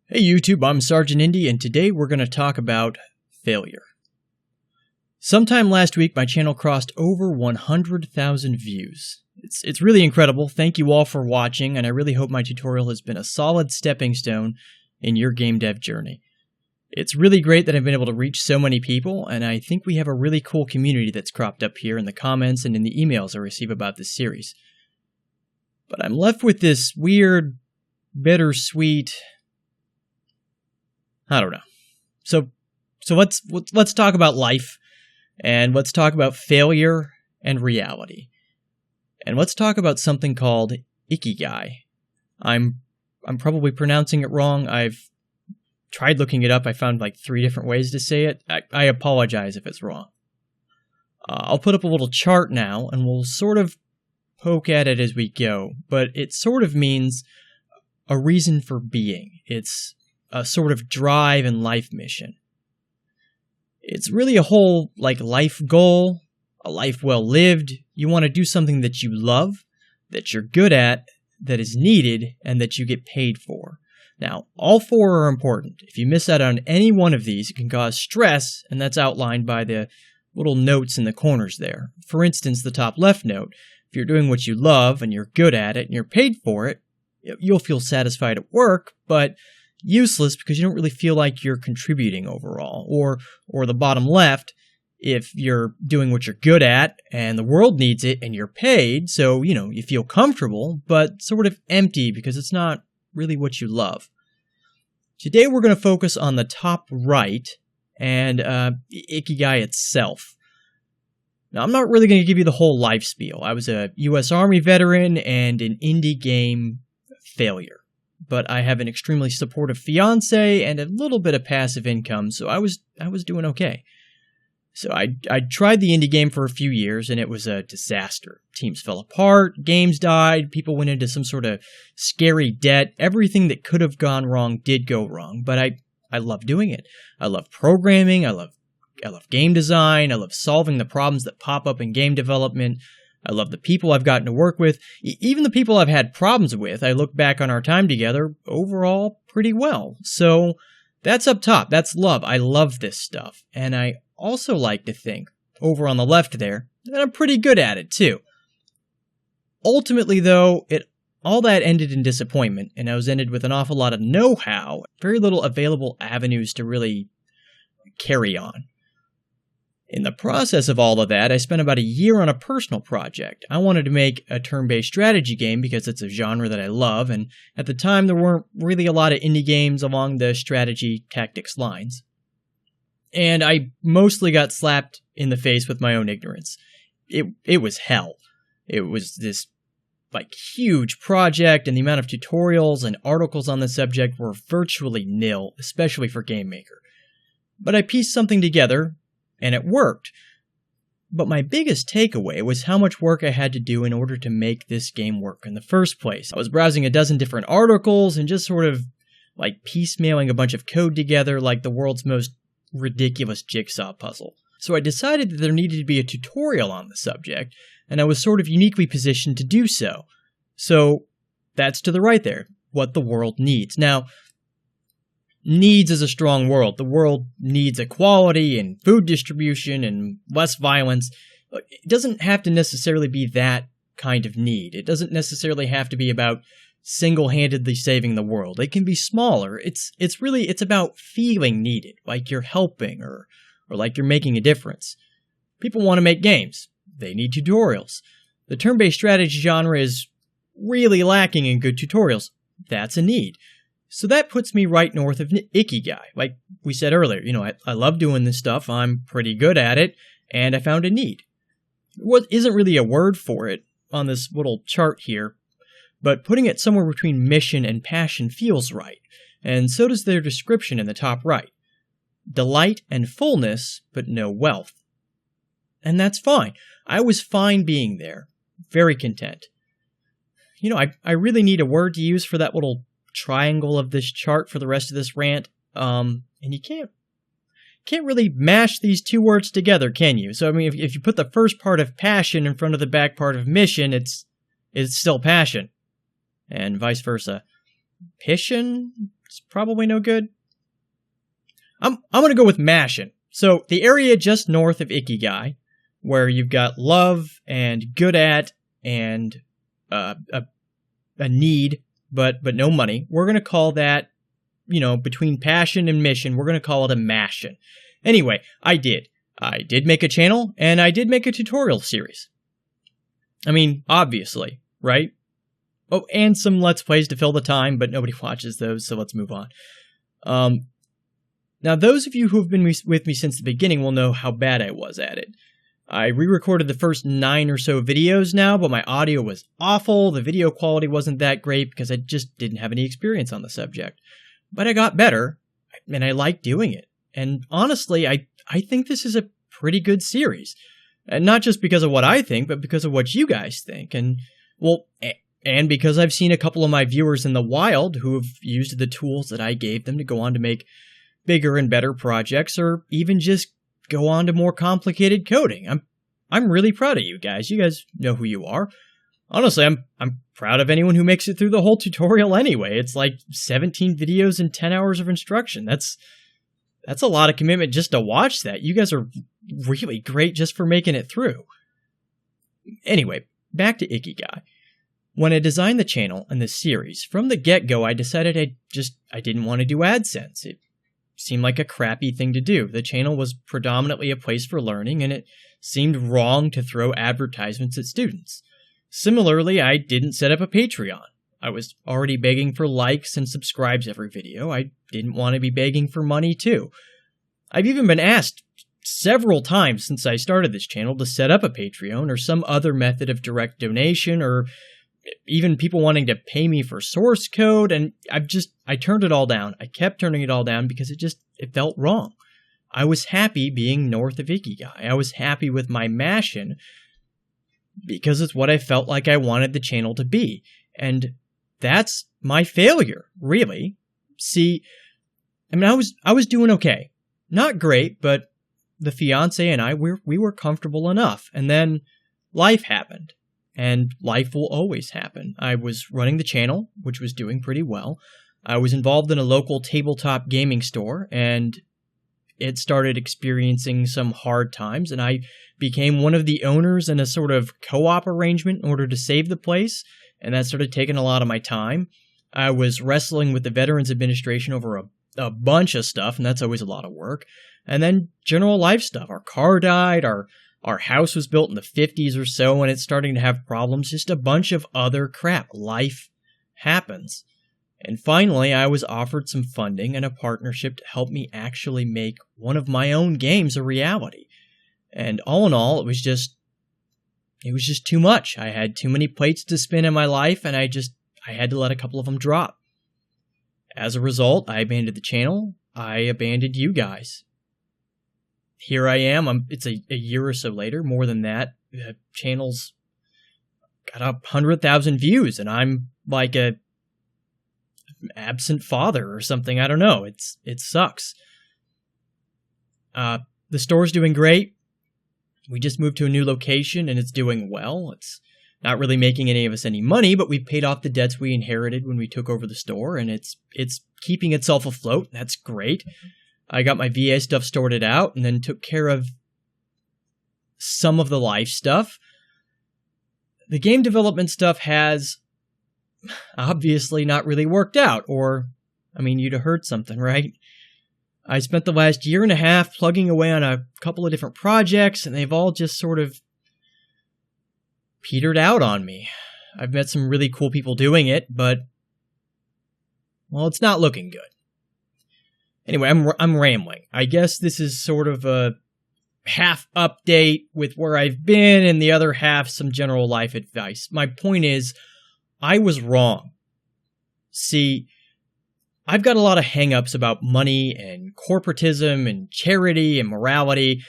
Hey YouTube, I'm Sergeant Indy, and today we're going to talk about failure. Sometime last week, my channel crossed over 100,000 views. It's really incredible. Thank you all for watching, and I really hope my tutorial has been a solid stepping stone in your game dev journey. It's really great that I've been able to reach so many people, and I think we have a really cool community that's cropped up here in the comments and in the emails I receive about this series. But I'm left with this weird, bittersweet... I don't know. So let's talk about life, and let's talk about failure and reality. And let's talk about something called Ikigai. I'm probably pronouncing it wrong. I've tried looking it up. I found like 3 different ways to say it. I apologize if it's wrong. I'll put up a little chart now, and we'll sort of poke at it as we go. But it sort of means a reason for being. It's a sort of drive and life mission. It's really a whole life goal, a life well lived. You want to do something that you love, that you're good at, that is needed, and that you get paid for. Now, all 4 are important. If you miss out on any one of these, it can cause stress, and that's outlined by the little notes in the corners there. For instance, the top left note, if you're doing what you love and you're good at it and you're paid for it, you'll feel satisfied at work, but useless because you don't really feel like you're contributing overall. Or the bottom left, if you're doing what you're good at and the world needs it and you're paid, so you feel comfortable but sort of empty because it's not really what you love. Today we're going to focus on the top right and Ikigai itself. Now, I'm not really going to give you the whole life spiel. I was a U.S. Army veteran and an indie game failure. But I have an extremely supportive fiance and a little bit of passive income, so I was doing okay. So I tried the indie game for a few years, and it was a disaster. Teams fell apart, games died, people went into some sort of scary debt. Everything that could have gone wrong did go wrong, but I love doing it. I love programming, I love game design, I love solving the problems that pop up in game development. I love the people I've gotten to work with. Even the people I've had problems with, I look back on our time together, overall, pretty well. So that's up top. That's love. I love this stuff. And I also like to think, over on the left there, that I'm pretty good at it, too. Ultimately, though, all that ended in disappointment, and I was ended with an awful lot of know-how, very little available avenues to really carry on. In the process of all of that, I spent about a year on a personal project. I wanted to make a turn-based strategy game because it's a genre that I love, and at the time there weren't really a lot of indie games along the strategy tactics lines. And I mostly got slapped in the face with my own ignorance. It was hell. It was this huge project, and the amount of tutorials and articles on the subject were virtually nil, especially for Game Maker. But I pieced something together, and it worked. But my biggest takeaway was how much work I had to do in order to make this game work in the first place. I was browsing a dozen different articles and just sort of piecemealing a bunch of code together like the world's most ridiculous jigsaw puzzle. So I decided that there needed to be a tutorial on the subject, and I was sort of uniquely positioned to do so. So that's to the right there, what the world needs. Now, needs is a strong word. The world needs equality and food distribution and less violence. It doesn't have to necessarily be that kind of need. It doesn't necessarily have to be about single-handedly saving the world. It can be smaller. It's about feeling needed, like you're helping or like you're making a difference. People want to make games. They need tutorials. The turn-based strategy genre is really lacking in good tutorials. That's a need. So that puts me right north of Ikigai. Like we said earlier, I love doing this stuff, I'm pretty good at it, and I found a need. What isn't really a word for it on this little chart here, but putting it somewhere between mission and passion feels right, and so does their description in the top right. Delight and fullness, but no wealth. And that's fine. I was fine being there. Very content. I really need a word to use for that little triangle of this chart for the rest of this rant, and you can't really mash these 2 words together, can you? So if you put the first part of passion in front of the back part of mission, it's still passion, and vice versa. Pission? It's probably no good. I'm going to go with Mashin. So the area just north of Ikigai, where you've got love and good at and a need, but no money. We're going to call that, between passion and mission, we're going to call it a Mashin. Anyway, I did make a channel, and I did make a tutorial series. I mean, obviously, right? Oh, and some Let's Plays to fill the time, but nobody watches those, so let's move on. Now, those of you who have been with me since the beginning will know how bad I was at it. I re-recorded the first 9 or so videos now, but my audio was awful, the video quality wasn't that great because I just didn't have any experience on the subject. But I got better, and I like doing it. And honestly, I think this is a pretty good series. And not just because of what I think, but because of what you guys think. And because I've seen a couple of my viewers in the wild who have used the tools that I gave them to go on to make bigger and better projects, or even just go on to more complicated coding. I'm really proud of you guys. You guys know who you are. Honestly, I'm proud of anyone who makes it through the whole tutorial anyway. It's like 17 videos and 10 hours of instruction. That's a lot of commitment just to watch that. You guys are really great just for making it through. Anyway, back to Ikigai. When I designed the channel and the series, from the get-go I decided I didn't want to do AdSense. It seemed like a crappy thing to do. The channel was predominantly a place for learning, and it seemed wrong to throw advertisements at students. Similarly, I didn't set up a Patreon. I was already begging for likes and subscribes every video. I didn't want to be begging for money too. I've even been asked several times since I started this channel to set up a Patreon or some other method of direct donation, or even people wanting to pay me for source code, and I turned it all down. I kept turning it all down because it felt wrong. I was happy being north of Ikigai. I was happy with my Mashin because it's what I felt like I wanted the channel to be. And that's my failure, really. See, I mean, I was doing okay. Not great, but the fiance and I, we were comfortable enough. And then life happened. And life will always happen. I was running the channel, which was doing pretty well. I was involved in a local tabletop gaming store, and it started experiencing some hard times, and I became one of the owners in a sort of co-op arrangement in order to save the place, and that started taking a lot of my time. I was wrestling with the Veterans Administration over a bunch of stuff, and that's always a lot of work. And then general life stuff. Our car died, our house was built in the 50s or so, and it's starting to have problems. Just a bunch of other crap. Life happens. And finally, I was offered some funding and a partnership to help me actually make one of my own games a reality. And all in all, it was just too much. I had too many plates to spin in my life, and I had to let a couple of them drop. As a result, I abandoned the channel. I abandoned you guys. Here I am. It's a year or so later, more than that. The channel's got 100,000 views, and I'm like a absent father or something. I don't know. It sucks. The store's doing great. We just moved to a new location, and it's doing well. It's not really making any of us any money, but we've paid off the debts we inherited when we took over the store, and it's keeping itself afloat. That's great. I got my VA stuff sorted out and then took care of some of the life stuff. The game development stuff has obviously not really worked out, or, I mean, you'd have heard something, right? I spent the last year and a half plugging away on a couple of different projects, and they've all just sort of petered out on me. I've met some really cool people doing it, but, well, it's not looking good. Anyway, I'm rambling. I guess this is sort of a half update with where I've been, and the other half some general life advice. My point is, I was wrong. See, I've got a lot of hang-ups about money and corporatism and charity and morality.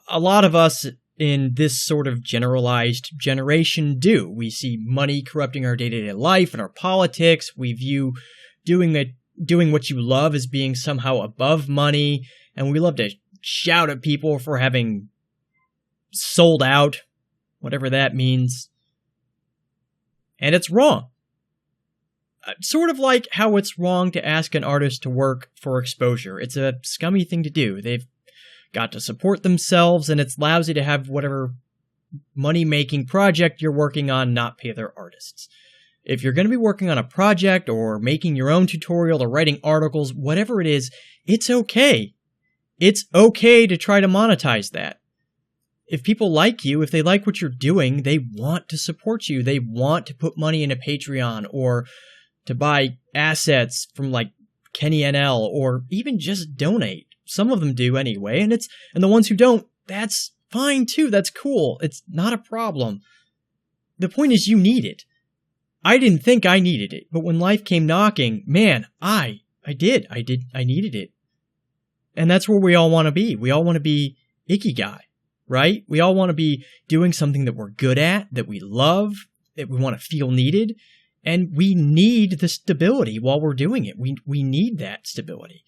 A lot of us in this sort of generalized generation do. We see money corrupting our day-to-day life and our politics. We view doing what you love as being somehow above money, and we love to shout at people for having sold out, whatever that means. And it's wrong. Sort of like how it's wrong to ask an artist to work for exposure. It's a scummy thing to do. They've got to support themselves, and it's lousy to have whatever money-making project you're working on not pay their artists. If you're going to be working on a project or making your own tutorial or writing articles, whatever it is, it's okay. It's okay to try to monetize that. If people like you, if they like what you're doing, they want to support you. They want to put money in a Patreon or to buy assets from like Kenny NL or even just donate. Some of them do anyway, and the ones who don't, that's fine too. That's cool. It's not a problem. The point is you need it. I didn't think I needed it, but when life came knocking, man, I needed it. And that's where we all want to be. We all want to be Ikigai, right? We all want to be doing something that we're good at, that we love, that we want to feel needed, and we need the stability while we're doing it. We need that stability.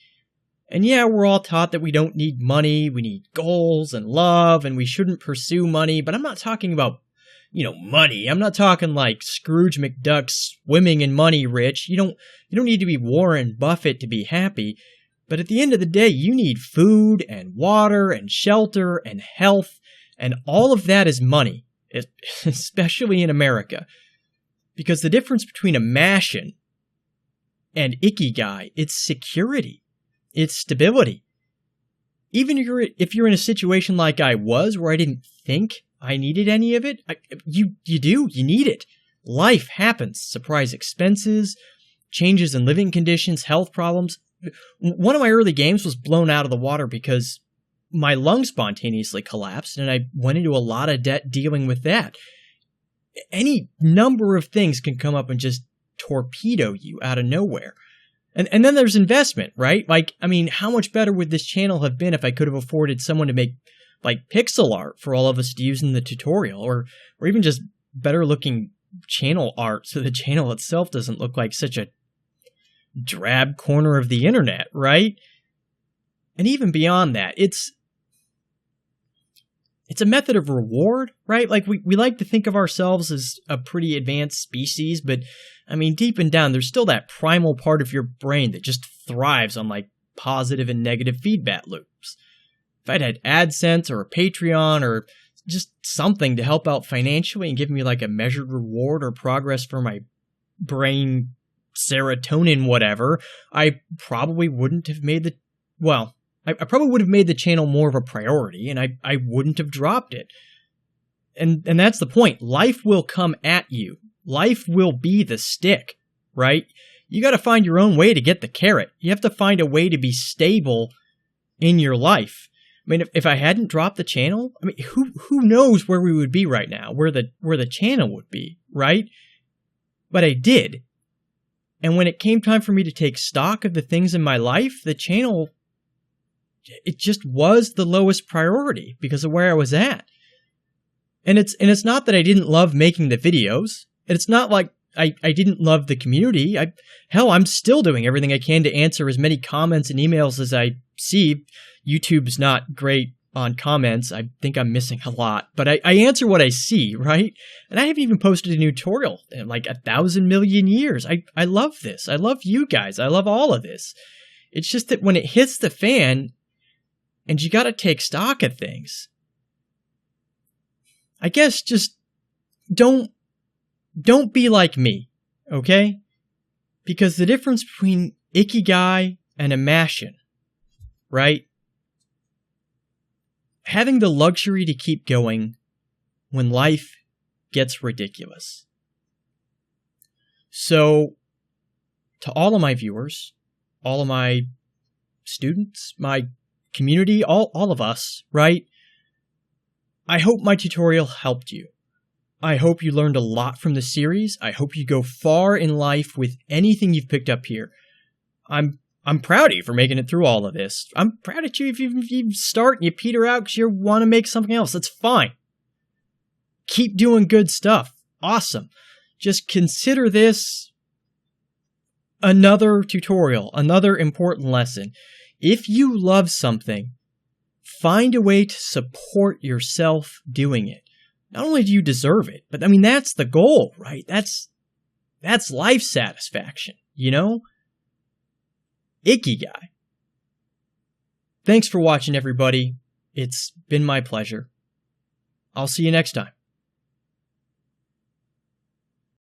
And yeah, we're all taught that we don't need money, we need goals and love, and we shouldn't pursue money, but I'm not talking about money. I'm not talking like Scrooge McDuck swimming in money rich. You don't need to be Warren Buffett to be happy. But at the end of the day, you need food and water and shelter and health, and all of that is money, especially in America. Because the difference between a Mashin and Ikigai, it's security. It's stability. Even if you're in a situation like I was, where I didn't think I needed any of it, you need it. Life happens. Surprise expenses, changes in living conditions, health problems. One of my early games was blown out of the water because my lung spontaneously collapsed, and I went into a lot of debt dealing with that. Any number of things can come up and just torpedo you out of nowhere. And then there's investment, right? Like, I mean, how much better would this channel have been if I could have afforded someone to make like pixel art for all of us to use in the tutorial, or even just better looking channel art so the channel itself doesn't look like such a drab corner of the internet, right? And even beyond that, it's a method of reward, right? Like we like to think of ourselves as a pretty advanced species, but I mean, deep and down, there's still that primal part of your brain that just thrives on like positive and negative feedback loops. If I'd had AdSense or a Patreon or just something to help out financially and give me like a measured reward or progress for my brain serotonin whatever, I probably wouldn't have made I probably would have made the channel more of a priority, and I wouldn't have dropped it. And that's the point. Life will come at you. Life will be the stick, right? You got to find your own way to get the carrot. You have to find a way to be stable in your life. I mean, if I hadn't dropped the channel, I mean, who knows where we would be right now, where the channel would be, right? But I did. And when it came time for me to take stock of the things in my life, the channel, it just was the lowest priority because of where I was at. And it's not that I didn't love making the videos. It's not like I didn't love the community. I'm still doing everything I can to answer as many comments and emails as I see. YouTube's not great on comments. I think I'm missing a lot, but I answer what I see, right? And I haven't even posted a new tutorial in like 1,000 million years. I love this. I love you guys. I love all of this. It's just that when it hits the fan and you got to take stock of things, I guess just don't be like me, okay? Because the difference between Ikigai and a Mashin, right? Having the luxury to keep going when life gets ridiculous. So, to all of my viewers, all of my students, my community, all of us, right? I hope my tutorial helped you. I hope you learned a lot from the series. I hope you go far in life with anything you've picked up here. I'm proud of you for making it through all of this. I'm proud of you if you start and you peter out because you want to make something else. That's fine. Keep doing good stuff. Awesome. Just consider this another tutorial, another important lesson. If you love something, find a way to support yourself doing it. Not only do you deserve it, but I mean, that's the goal, right? That's That's life satisfaction, you know? Ikigai. Thanks for watching, everybody. It's been my pleasure. I'll see you next time.